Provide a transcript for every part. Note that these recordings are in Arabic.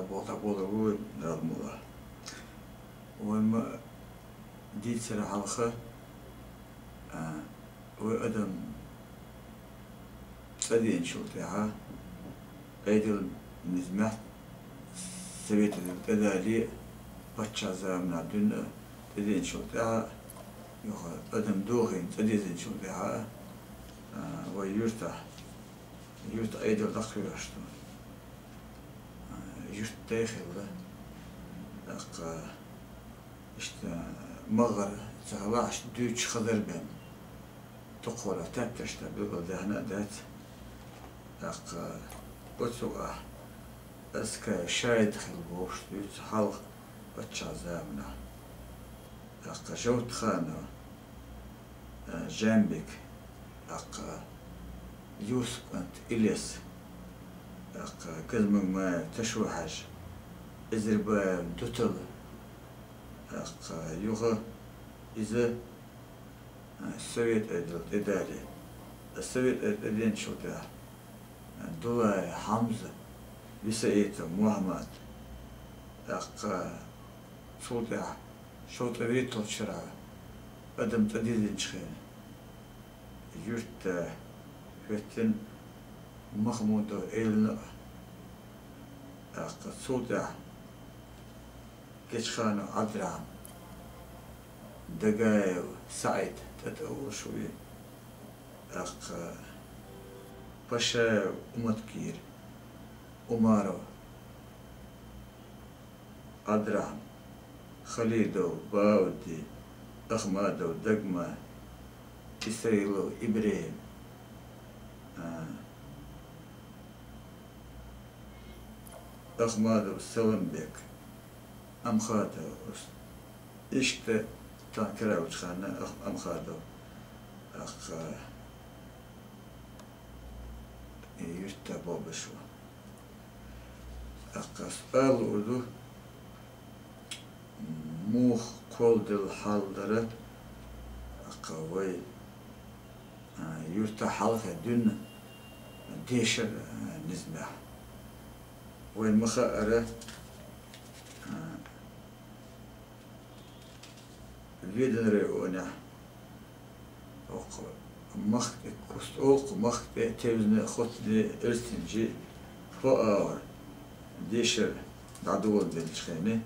بولغو رالمولا وما ديت سر حلقة وأدم تدين شو تاعها أيدل نزمة سويت تدالي بتشا زامنا دون تدين شو تاعها يخ أدم دوغين تدين شو تاعها ويرتا أيدل دخل رشتو يرت داخل işte mağara zahvaş düç kadar ben tokora tepteşte bir dehne det otuğa eska şahit xilboş düç halk bachazamna jawt khana jambik يوسف أنت إليس كلمة ما تشوحش إزربا دوتل يوغا إذا السويت إداري السويت إدين شو ده دولا حمزة بسيط محمد شو ده شو تريد تشرع أدم تدين شخين يرت فتن محمود إلنا شو ده كيشخانو عبدالرحمن دقايو سعيد تتأول شوي باشا ومتكير أمارو عبدالرحمن خليدو باودي أحمدو دقما إسرائيلو إبراهيم أحمدو سلمبك أم خاطر إشت تانكرا وشخانة أم خاطر يرتبو بشو سؤال أردو موخ كل دل حالدرة وي يرتا حلقة دون ديشر نزمة وين مخاطرة виденре оня махт кустолку махт тевзне хотне эрстинжи фоар дешер дадуол белчхене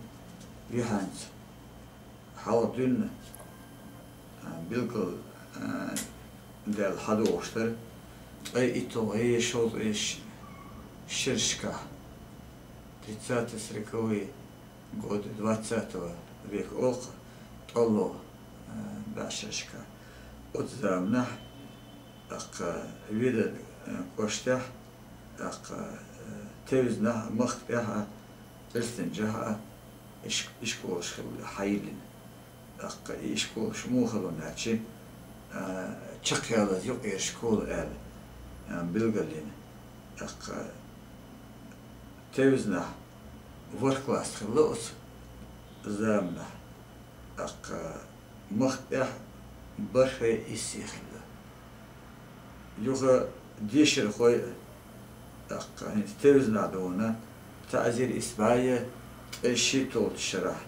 виханц халдун билгл дел хадоштер ай ито ай шол эш ширшка 30-40 годы 20 века ока الله باششكا أتزامنا ويدا قشته تيزنا مختها تلتنجها إشكوش حيلين إشكوش مو خلوناتشي تشقي على يوق إشكول آل بلغلين تيزنا وركلاس خلوص زامنا مختح برخي السيخل يوغا ديشر خوي تيوزنا دونا تعزير إسبايا الشي طول الشرح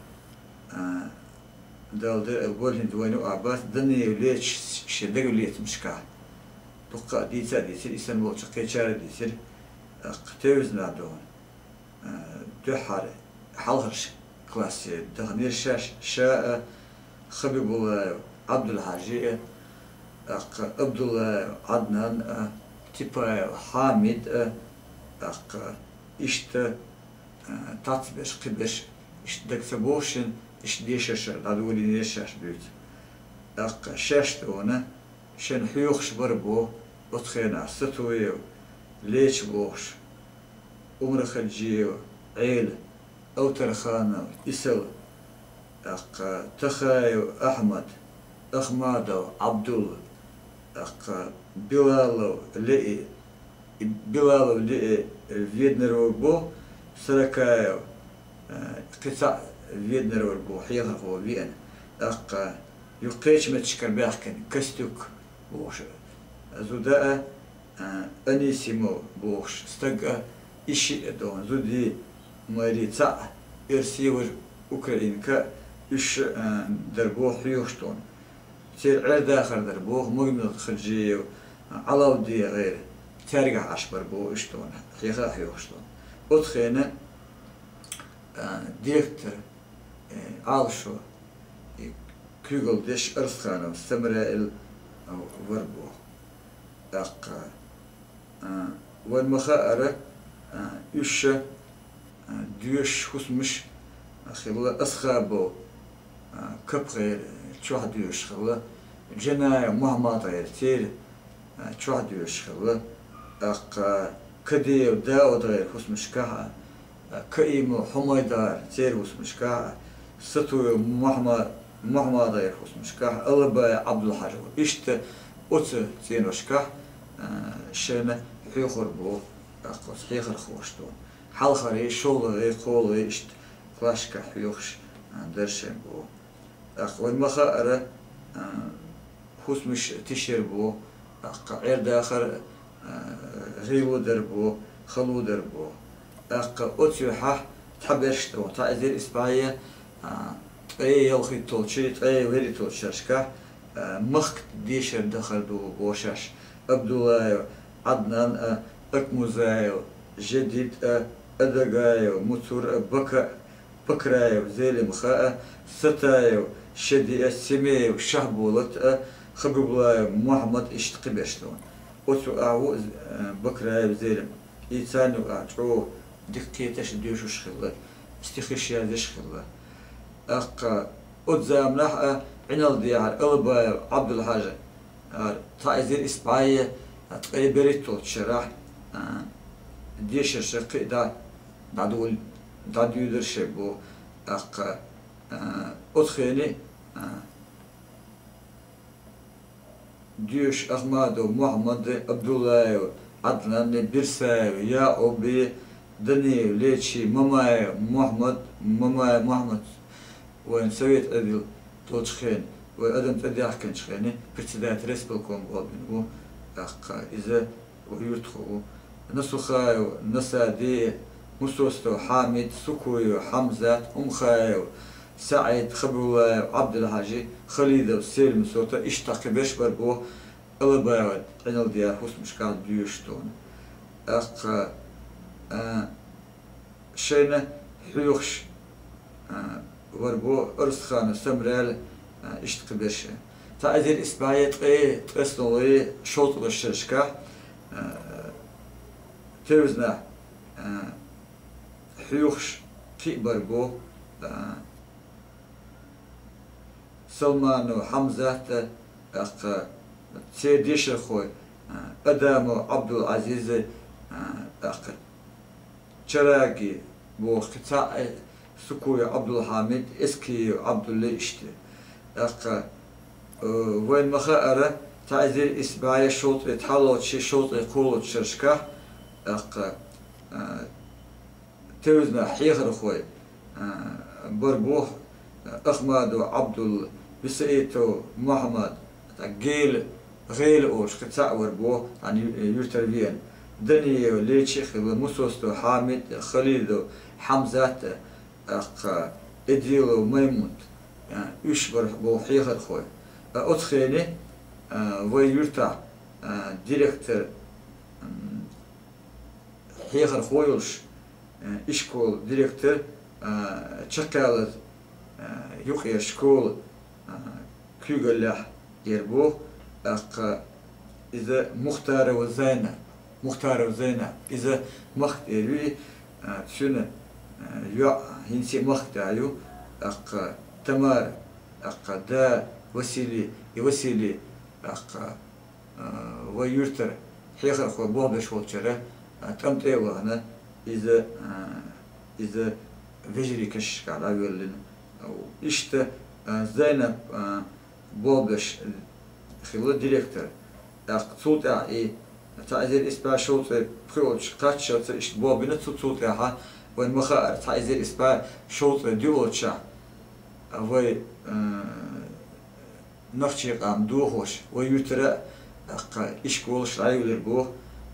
دالدر البولين دوينو أعباس دنيا يوليتش شدق يوليت مشكا توقع ديتا ديتر إسان بولش قيشار ديتر تيوزنا دون دوحار حالهرش كلاسي دغنير شاش شاء خبيب الله عبد الحاجي عبد الله عدنان تيبا حامد إشت تاتبش قبش إشت دكتبوشن إشت ديشش دادولي ديشش بيت شاش دونا شن حيوخش بربو بطخينا ستويو ليش بوش عمر خلجيو عيل أو ترخانة إسل تخايو أحمد أحمدو عبدول بلالو لئي فيدنرو بو سركايو قطع فيدنرو بو حيغفو فين يقيش متشكر باحكن كستوك بوش زوداء أنيسيمو بوش استقى إشي دون زودي مريتا إرسيور أوكرانيا إيش دربوه حيوشتون تير عير داخل دربوه مجمد خلجي على ودي غيره ترجع عشبر بو إشتون حيخا حيوشتون أدخينا ديكتر عالشو كيغل ديش أرسخانو سمرائل وربو أق والمخاءرة إيش ديوش خصمش خلا أسخابو كبغير تشوح ديوش خلا جناية محمد غير تير تشوح ديوش خلا أق كدي وداود غير خصمش كها كئيم حميدار تير خصمش كها ستو محمد غير خصمش كها ألبا عبد الحاج إشت أوت تينوش كه شنة حيخر بو أقص حيخر خوشتون حال خري شغل غير قول غير إشت فلاش كحيوخش درشن بو أقول مخاءرة خصمش تشير بو عير داخل غيو دربو خلو دربو أوتيوحة تحبشتو تعزير إسبانيا أي يلخي تولشيت أي ويري تولشاشكا مخت ديشر دخل دو بوشاش عبدالله عدنان أكموزايو جديد أدقايو مطور بكرايو زيلم خاء ستايو شدي السميو شهبولت خببلايو محمد اشتقي بشتون أوتو أعو بكرايو زيلم إيتانو أعجو دقيتش ديوشوش خلا استخشيا ديش خلا أتزامنح عنال ديار ألبا عبد الحاج تعزير إسبانيا تقيبريتو تشرح ديش الشرقي دادول داديودر شبو أدخيني ديوش أحمد ومحمد عبد الله عدنان بيرسايو يا أبي دنيو ليتشي مامايو محمد وين سويت أدل توتشخين وأدم تدي أحكن شخيني برتدات ريسبلكم قابلنو إذا ويرتخو نسخايو نسادي مسوستو حامد سكويو حمزة خايو سعيد خبولايو عبد الحاجي خليد وسيل مسوتا اشتاق بيش بربو ألبايو عنال ديار حس مشكال ديوشتون شينا حيوخش وربو أرسخان سمرال اشتاق بيش تعزير إسبايت تسنولي شوط الشرشكة توزنا حيوخش كيبر بو سلمان وحمزة تسيديش خوي أدم وعبد العزيز شراقي بو قطاع سكوي عبد الحميد اسكي عبد الله اشتي وين مخاءرة تعزير إسباعي شوط يتحلوت شي شوط يقولوا شرشكة توزنا حيخر خوي بربوه أحمد وعبد بسيتو محمد غيل أوش قطع وربوه يعني يرتربين دنيا ليتشي خلو مسوستو حامد خليدو حمزة إديلو ميمون يعني يشبر بو حيخر خوي أدخيني ويرتا ديريكتر حيخر خويلش إشكول ديريكتر تشكالت يوخي شكول كيغلح يربوه إذا مختار وزينة إذا مختاري شنو يا هنسي مختاريو تمار دا وسيلي ويرتر حيخر خو بوب شوتشره تمتي وهنا إذا فيجري كش على يولن أو إشت زينب بوبش خلال ديريكتور صوت إيه تعزير إسبا شوت بخوش قاتش شوت إشت بوبنا صوت إياها وين مخاء تعزير إسبا شوت ديوتشا وي نختي قام دوهوش ويترى إشكولش عيولر بوه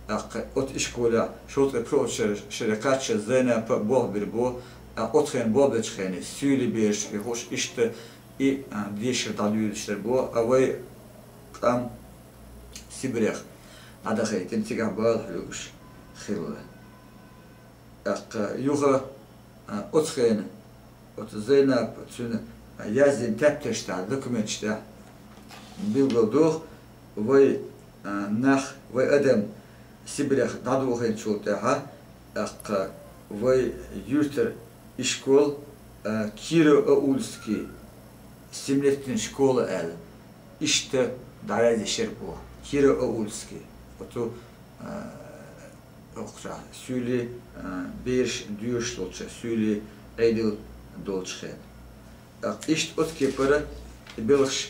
أت إشكولا شوط أبروش شركات شزنا بوه بربو أتخين بوه بتخيني سولي بيش يخش إشت إي ديش تعليل إشتربو أوي أم سبريخ هذا خير تنتج بعض حلوش خيره يوغا أتخين أتزينا بتشون يازن تبتش تاع دوكمنت تاع بيلغدوه وي نخ وي أدم سبريخ دادو خين شو تاعها وي يوتر إشكول كيرو أولسكي سملتن شكولة آل إشت دعاية شربوه كيرو أولسكي وتو أخرى سولي بيرش ديوش دولشة سولي عيدل دولشة إشت أتكي برا بيلش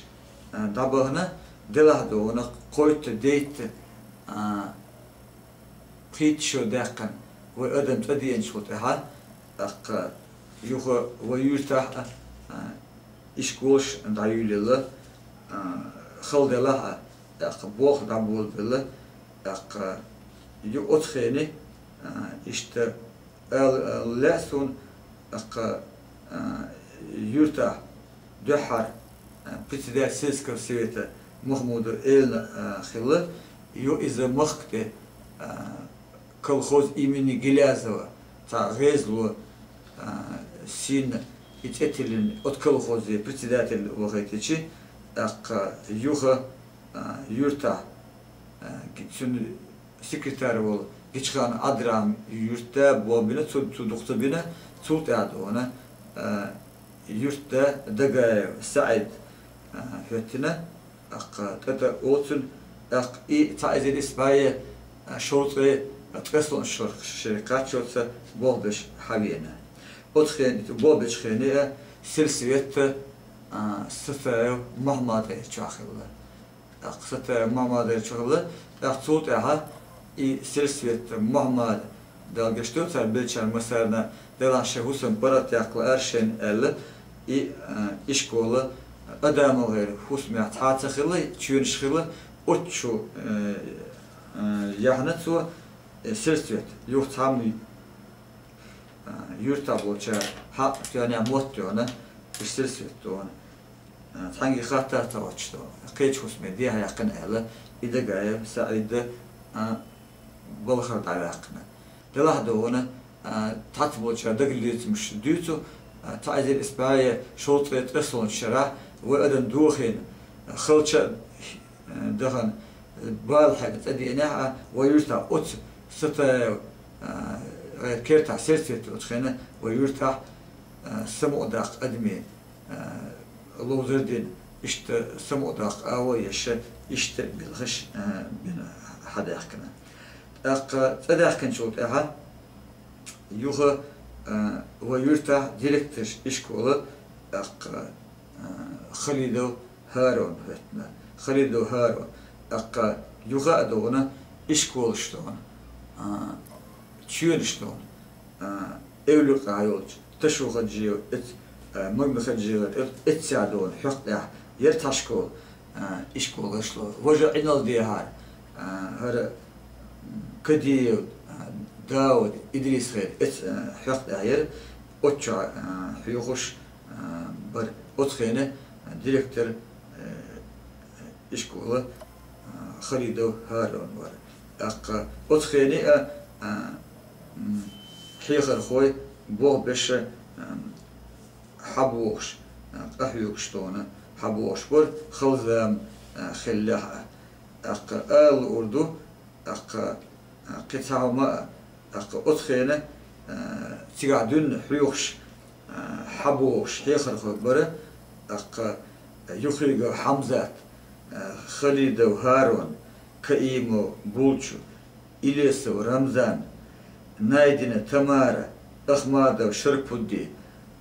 دابهنا دلهدونا قويت ديت قيت شو داقن وأدم تدين شو تها يوه ويرتاح إشكوش دايول الله خلد الله بوخ دابول بالله يو أتخيني إشت لسون يرتاح دحر بتدار سيسكر سويته محمود إل خلا يو إذا مخته كالخوز إيماني جلازوا تاع غزلو سين يتأتلن أتكالخوز بتدار الوقتيشي يوها يرتا شن سكرتير وال geçkan adram yurtta bobine tudukta bine tut adona yurtta daga Said hötine tata olsun i taized isbaye şortı atkaslon şirkat şortsa bolbeş haviyene otxen bolbeş xene silsiyette sıfır Muhammed'e çağırdı sıfır Muhammed'e çağırdı tut aha i silsiyette Muhammed dalgaçtı tar belçer mesela delan şehusun barat yakla erşen elle i işkola adamı غير husmiyat hatıkhılı çürüşkhılı otçu yahnatsu silsiyet yok tam yurtta bolça ha yani motto silsiyet ona hangi hatta tavaçtı qeç husme diye yakın elle ide gaye saide balkhar dalaqna delah ona tat bolça dagilitmiş dütü تعزل إسباعية شوطة أصلاً شرع وأدم دوخين خلشة دهن بالحاجة تدينها ويرتاح أت ستة غير كيرتاح سيرتيت أتخينه ويرتاح سمو داق أدمي لوزردين إشت سمو داق أويش إشت بالغش بين حداقنا تداقن شوطها يوغا ويرتاح ديركتور إشكولا خليدو هارون هتنا خليدو هارون يغادونا إشكول شتون تشير شتون أولو قايول تشوخ جيو مغمخ جيو اتساعدون حقنا يرتاشكول إشكول شلو وجا إنال ديهار هذا كديو داود إدريس خير حق داير أتشع حيوخش بر أتخينه ديركتور إشكولا خليدو هارون ور أتخينه حيخر خوي بوه بش حبوش أحيوخش تونا حبوش بر خلذام خلها آل أردو قطعه ما أتخينه تقعدون حيوخش حبوش حيخر خبره يخرج حمزة خالد وهارون كئيمو بولشو إليس ورمزان نايدنا تمارا أخماد وشركودي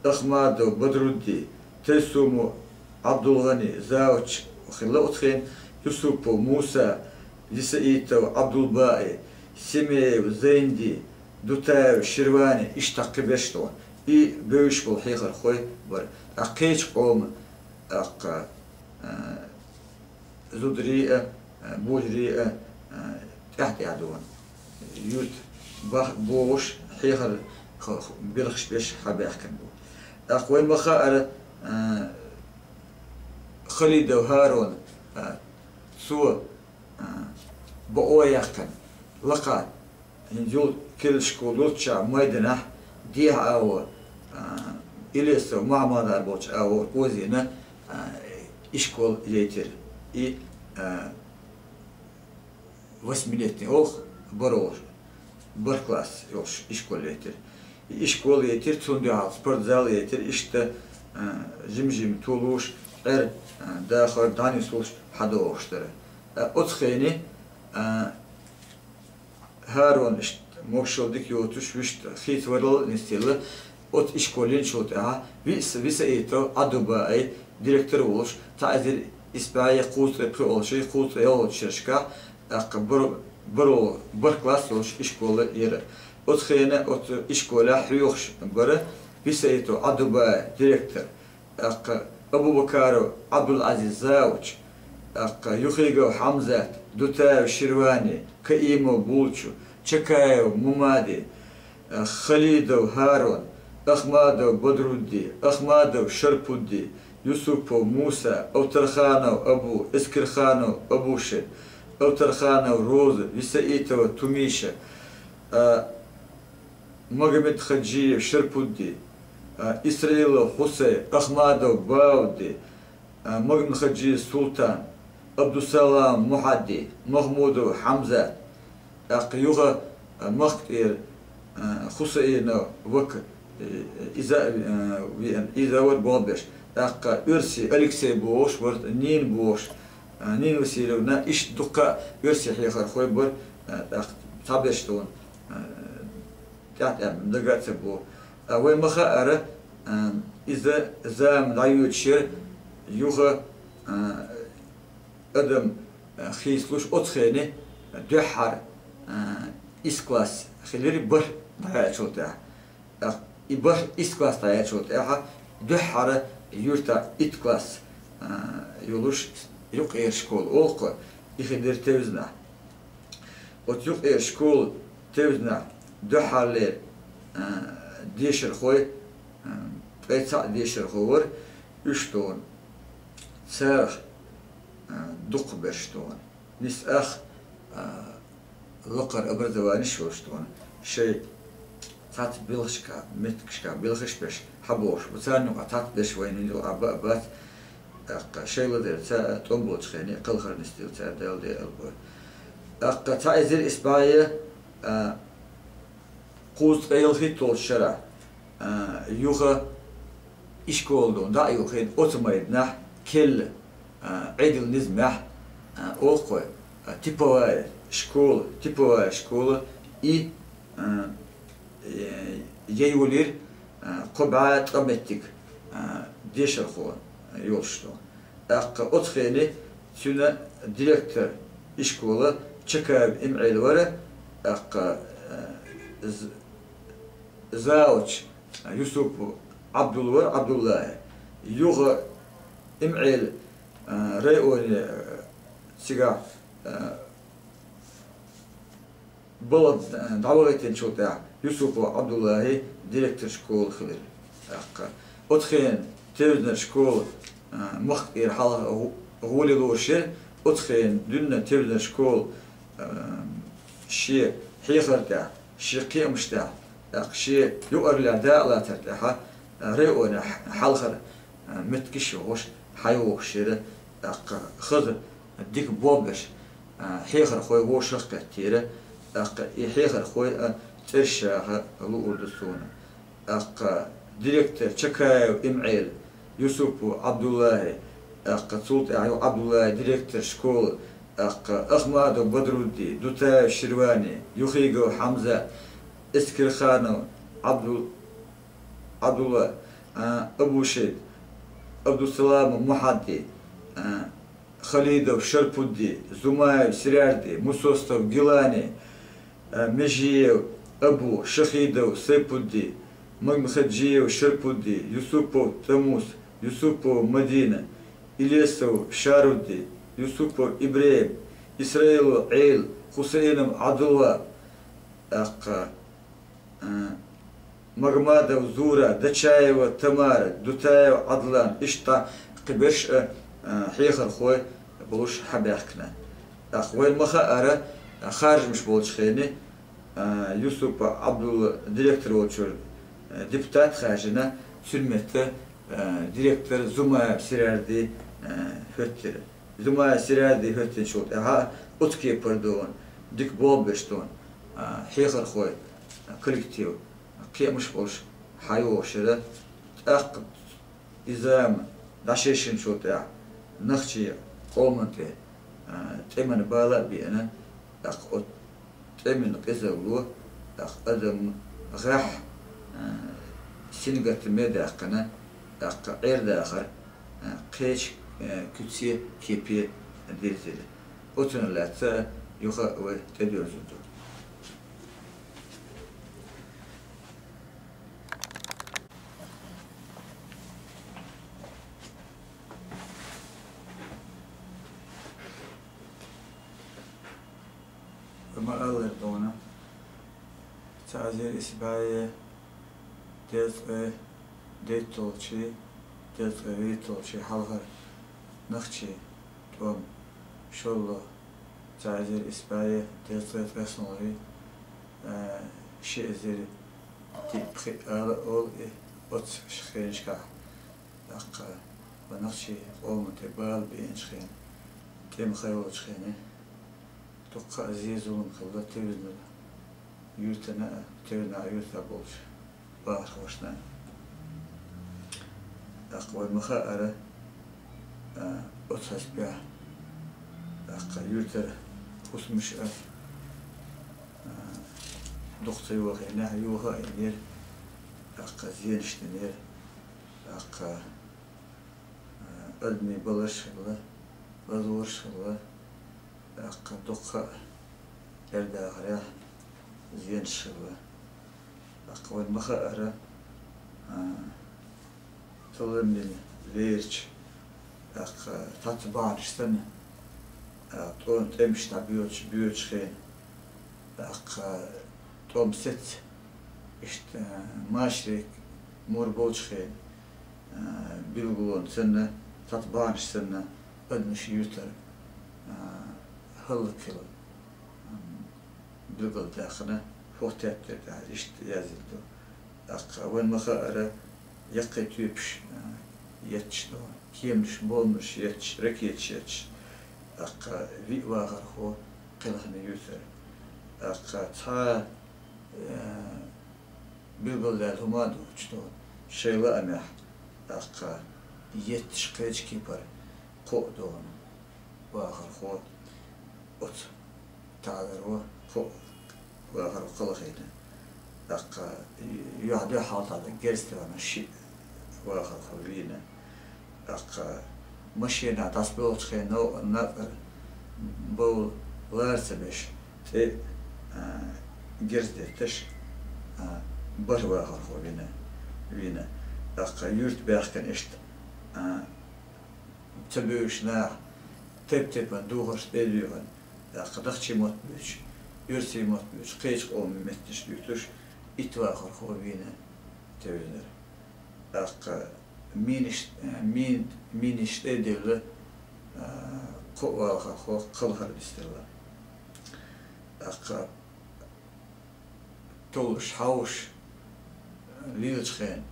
أخماد وبدرودي تسومو عبد الغني زاوج وخلا أتخين يوسف وموسى لسئيت وعبد الباقي سمي وزيندي دوتا وشيرواني اشتاق بشتون اي بوش بالحيخر خوي بر اقيج قوم زودريئة بوجريئة تحت يعدون يوت بوش حيخر بيلخش بيش حبيح كان بو أخوين مخا خليد وهارون سو بقوا يحكن لقى نجول كل شكول شع ميدنا ديه أو إليس مع ما داربوش أو وزينه إشكول يتر إي وسمينتني أوخ بروش بركلاس يوش إشكول يتر إشكول يتر تندع سبورتزال يتر إشته جم تولوش داخل داني سولش حدوش ترى أتخيني هارون إشت موشل ديك يوتش وشت خيت ورل نستيله أت إشكولين شوتها بيس إيتو أدوباي ديركتور ولش تعزل إسباعي قوت برولشي قوت يول شركة برو بركلاس ولش إشكول يرى أتخيني أت إشكول حيوخش برا بيس إيتو أدوباي ديركتور أبو بكر عبد العزيز زاوج يخيجو حمزة دوتاو شيرواني كايمو بولشو تشكايو ممادي خليدو هارون أحمدو بدرودي أحمدو شربودي يوسفو موسى أوترخانو أبو إسكرخانو أبو شد أوترخانو روز ويسايتو توميشا مغمد خجي شربودي إسرائيل حسين أحمدو باودي مغمد خجي سلطان عبد السلام محدي محمود حمزة أقيوغا مختير حسين وك إذا ود بوبش أق إرسي أليكسي بوش ورد نين بوش نين وسيلونا إيش دقة إرسي حيخر خوي بر أق تابشتون تعت دقات بو وين مخا أرى إذا زام دايوت شير يوغا أدم خيسلوش أتخيني دحر إسكلاس خليري بر ضيعت شوتها بر إسكلاس ضيعت شوتها دحر يورتا إتكلاس يولوش يوق إير شكول أوق يخدر توزنا وتيوق إير شكول توزنا دحر لي ديشر خوي بيتسع ديشر خور يشتون سارخ دق برشتون نس أخ لقر أبردواني شوشتون شيء تات بلشكا متكشكا بلخش بش حبوش وتانو قطعت بش وين يلو أبا بات شيء لدير تا تنبوش خيني قلخر نستيل تا ديل دي ألبو تا إزير إسباية قوز قيل خيطول الشرع يوغا إشكولدون دا يوغين أوتومايدنا كل عيدل نزمح أوقع تيبوا شكول إي يولير قبعة قمتك ديش الخوة يوشتو أتخيني سنة ديركتور إشكولة تشكاب إمعيل ورا زاوج يوسف عبد الله يوغ إمعيل رأيوني سيجا بلد دعوتين شو تاع يوسف عبد الله ديركتور شكول خليل أتخين تبنى شكول مخير حال غولي لوشة أتخين دنا تبنى شكول شيء حيخر تاع شيء قيمش تاع شيء يقر الأعداء لا ترتاح رأيوني حالخر متكش وش حيوش شيء خذ ديك بوبش حيخر خوي وشخ كتيره حيخر خوي ترشا لو دسونا ديريكتور تشكايو إمعيل يوسف عبد الله سلطة عبد الله ديريكتور شكول أحمد بدرودي دوتا شيرواني يخيجو حمزة إسكرخانو عبد الله أبو شيد عبد السلام محدي خليدو شربودي زماي سرياردي موسوستو جيلاني مجيو أبو شخيدو سيبودي مغمخجيو شربودي يوسفو تموس يوسفو مدينة إليسو شارودي يوسفو إبراهيم إسرائيل عيل حسين عبد الله أق مغمادة وزورة دشاية وتمارة دوتاية وعضلان إشتا قبش حيخر خوي بلوش حبيحكنا أخوين مخا أرى خارج مش بولش خيني يوسف عبد ديريكتور وشر ديبتات خارجنا سلمته ديريكتور زما سيراردي هتر زما سيراردي هتر شوت ها أتكي بردون ديك بول بشتون حيخر خوي كولكتيف كي مش بولش حيو شده أق إذا داشيشن شوت نخشي قومنتي تمن بالا بينا أق تمن قزولو أق أدم غح سنغت ميدا أقنا أق غير داخل قيش كتسي كيبي ديرزل أتنا لا تا يخا وتدير زودو ما أغير دونا تعزير إسباعية ديت ديتولشي ديت ريتولشي حلقة نخشي توم شلو تعزير إسباعية ديت غسنوري شيء زير تبخي أول أوت شخين شكا أق ونخشي أول متبال بين شخين تيم خيول شخيني توقع عزيزون خلّا تبين يوتنا تبين عيوتا بولش بار خوشنا أقوى مخاءرة أتحس بها أقوى يوتا خصمش دكتور وغينا يوها إنير أقوى زينش تنير أقوى أدمي بلش خلّا بدورش خلّا أق دقة إردا غريح زين شغلة أقوى المخاءرة طلبني ليرش أق تطبع نشتن طون تمش بيوتش خين أق توم ست إشت ماشريك مور بولش خين بيلغلون سنة تطبع نشتن بدمش يوتر هل كلا بلغل داخنا فوتات إشت يازلدو أق وين مخاءرة يقي تيبش يتشنو كيمش بولمش يتش ركيتش يتش أق في واغر هو قلهن يوثر أق تا بلغل دال همادو چنو شيلا أمح أق يتش قيج كيبر قو دون واغر هو أت تعذروا خو وآخر قلقينا أق يعدي حاط على جرست وانا شيء وآخر خلينا أق مشينا تصبيل خينو نقر بول لارسبش تي جرست تش بر وآخر خلينا وينا أق يرت بيحكن إشت تبيوش نا تب من دوغرش تديوغن قدختشي موت بيش يرسي موت بيش قيش قوم متش بيتوش إتواخر خوبينا تبينر أق مينش تديوله قوة خو قلهر بستلا أق تولش حوش ليلش خين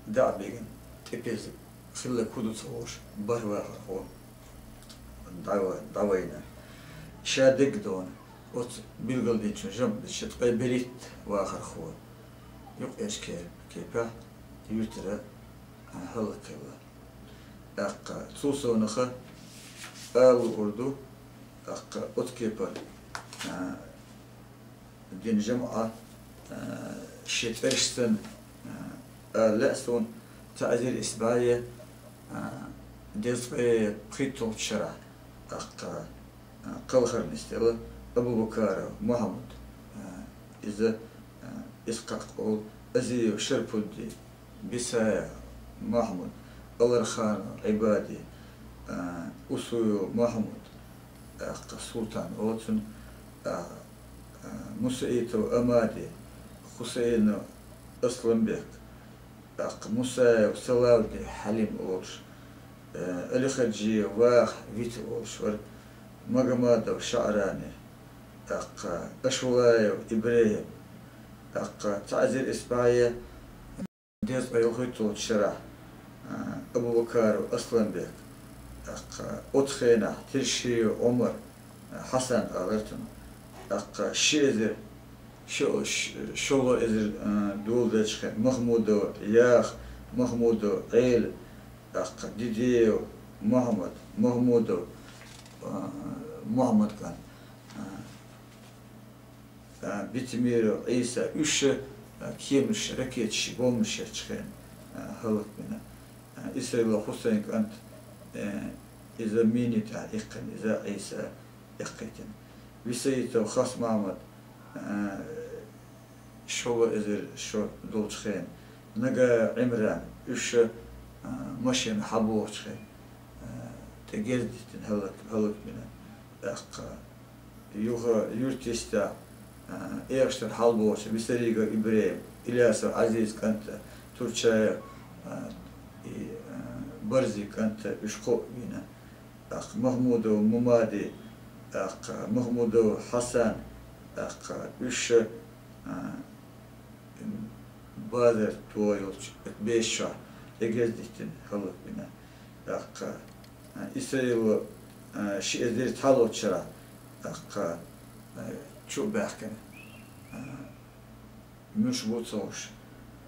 دعبيغن تبيز خلى كودو تصوش برواخر خو دعوينا شادق دون أت بيلقل دينشون جنب دشت قبلت وآخر خو يقيش كيبه يترى هلا كلا أق توصو نخا آل أردو أق أت كيبر دين جمعة شيت إرشتن لأسون تعزير إسباعية ديز بخيتو تشرع أق قلخر نستوى أبو بكر محمد إذا إسقاط قول أزي وشربودي بسايا محمد الرخان عبادي أسوي محمد سلطان أوتن مسئيتو أمادي حسين أسلم بك أق موسى وسلاودي حليم أولش ألخجي واخ فيت أولش ور مقامات وشعراني أق أشولاي وإبراهيم أق تعزير إسباعية ديز أيوخيتو تشرح أبو بكر وأسلم بك أق أتخينا ترشي عمر حسن أغرتن أق شيزر شو إذا دول دشخ محمود ياخ محمود عيل أق ديدي محمود كان بيتمير عيسى إيش كيمش ركيتش بومش تشخين هلك بنا إسرائيل حسين كانت إذا ميني تعيقن إذا عيسى يقيتن بسيته خاص محمد شو إذا شو دول تشخين نجا عمران إيش ماشي محبوب تشخين تجلد هلك بنا أق يورتيستا إيشتر حلبوش بسريقة إبراهيم إلياس عزيز كانت تركيا برزي كانت إشقو بنا أق محمود وممادي أق محمود حسن أق إيش بادر تويلش بيشة تجلدتن هلك بنا أق إسرائيل شيء زي تحلو تشرا أق شو بحكي مش بوصوش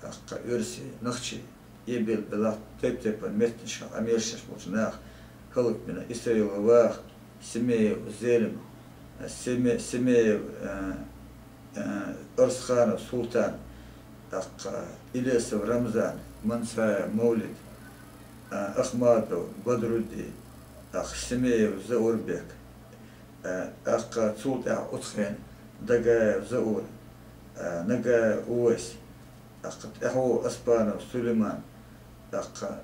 أق يرسي نخشي يبيل بلا تيب متنش أميرش بوصناخ هلك بنا إسرائيل واخ سمي وزيلم سمي أرسخان سلطان أق إلياس رمضان منسى مولد أخماد بدر الدين أخ سمي وزور بك أق سلطان أتخين دقا زور نقا أويس أق أحو أسبان سليمان أق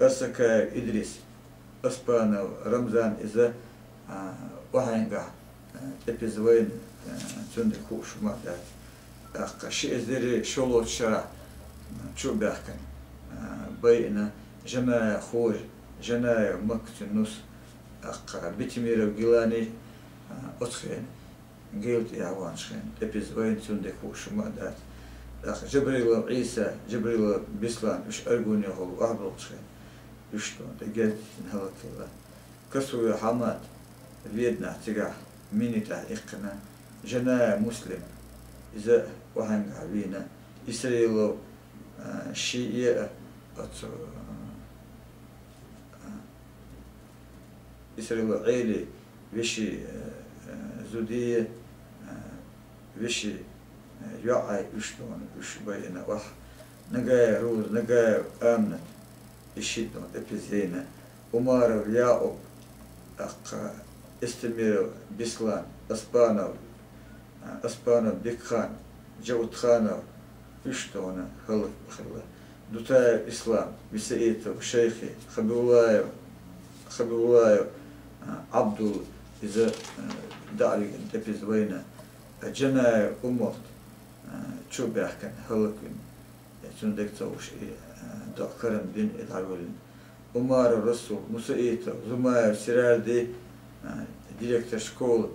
أرسكا إدريس أسبان رمضان إذا وحينقع إبزوين تندك خوش ما دار أق شيء زري شلو تشرع شو بيحكن بينا جنا خوج جنا مكت النص أق بيتمير وجيلاني أتخين قلت يا عوان شخين إبزوين تندك خوش ما دار أق جبريل عيسى جبريل بسلان وش أرجوني هو أحبط شخين يشتون تجد هذا كله كسر حماد فيدنا تجاه ميني تحقيقنا جنا مسلم إذا وهن عبينا إسرائيل شيء إسرائيل عيلي وشي زودية وشي يعي يشتون وش بينا وح نجا روز نجا آمن يشيدون إبزينا عمر ويعقوب أق استمر بسلان أسبانو بيكخان جود خانو يشتون خلق بخلا دوتا إسلام بسيئته شيخي خبيولايو عبدو إذا داري إبز وينا جنا أموت شو بيحكن خلقين تندك توش دكرن بين العولين عمر الرسول مسيئته زماير سرار دي ديريكتور شكول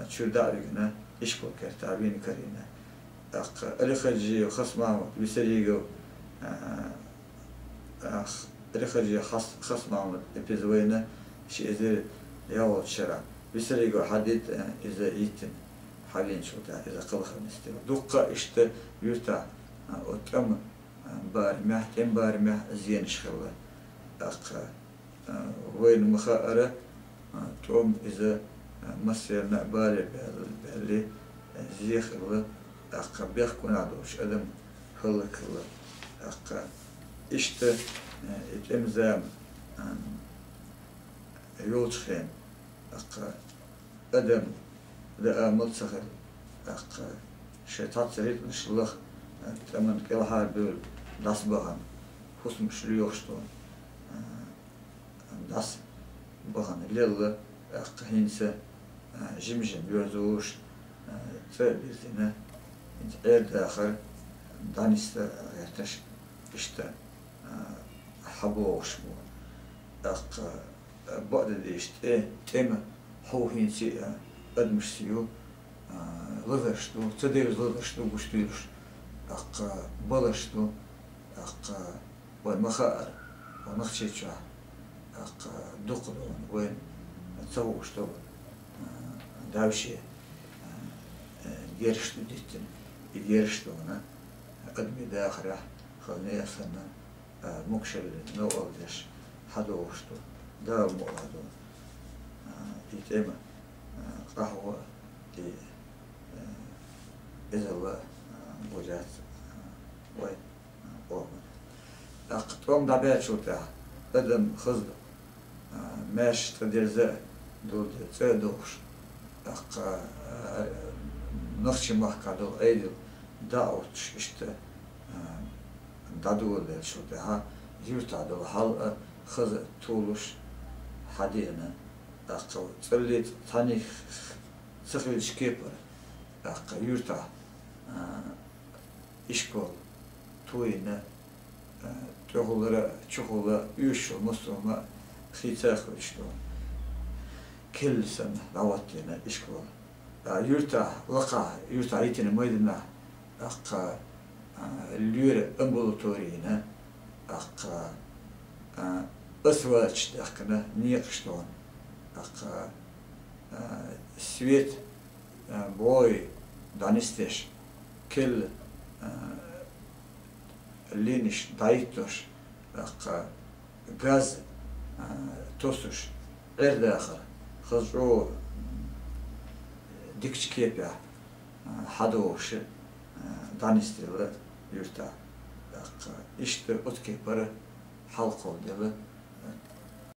شو دارينا إشكول كرتابين كرينا أق ألخجي خصمه بسريجو أخ ألخجي خصمه بزوينا شيء زي ياول شرع بسريجو حديد إذا إيتن حالين شو تا إذا قلخ نستوى دقة إشت يرتع وتم بارمه تم بارمه زين شخلة أق وين مخاطرة توم إذا مصير نقبال باللي زيخ الله أق بيخكون عدوش أدم خلق الله أق إشت إتمزام يوتخين أق أدم لا ملصخر أق شيطان سريت مش الله تمن كل حال بيقول نصبهم خصم شليوخشتون نص بهن لله أق هنسة جمجم يرزوش تبيزنا غير داخل دانيستا يرتش إشتا حبوش مو أق بعد ديشت تيم هو هنسي أدمشتيو لذشتو تدير لذشتو بشتيرش أق بلشتو أق والمخار ونخشيتشا أق دقلون وين تسوشتو داوشي جيرشتو ديتن يجيرشتو أنا أدمي داخرة خلني أصلا مكشل نوعدش حدوشتو داو مقعدو يتم قهوة إذا الله وجات وين قوم أقطعم دبيع شو تاع قدم خزد ماش تدير زا دول تدوش أق نخشي محكادو أيدل داوتش إشت دادول شو تاع يرتادو حال خز طولش حدينا أق تليت ثاني سخيل شكيبر أق يرتا إشكول توينا تقولر يوشو مسلم خيتاخ وشتو كل سنة لواتينا إشكول يرتا لقى يرتا عيتنا ميدنا أق اللير أمبولاتورينا أق أسواج داخلنا نيقشتون أق سويت بوي دانستش كل لينش دايتوش أق غاز توسوش غير داخل خزرو ديكش كيبيا حدوش دانستيل يرتا أق إشت أتكي برا حلقو ديلا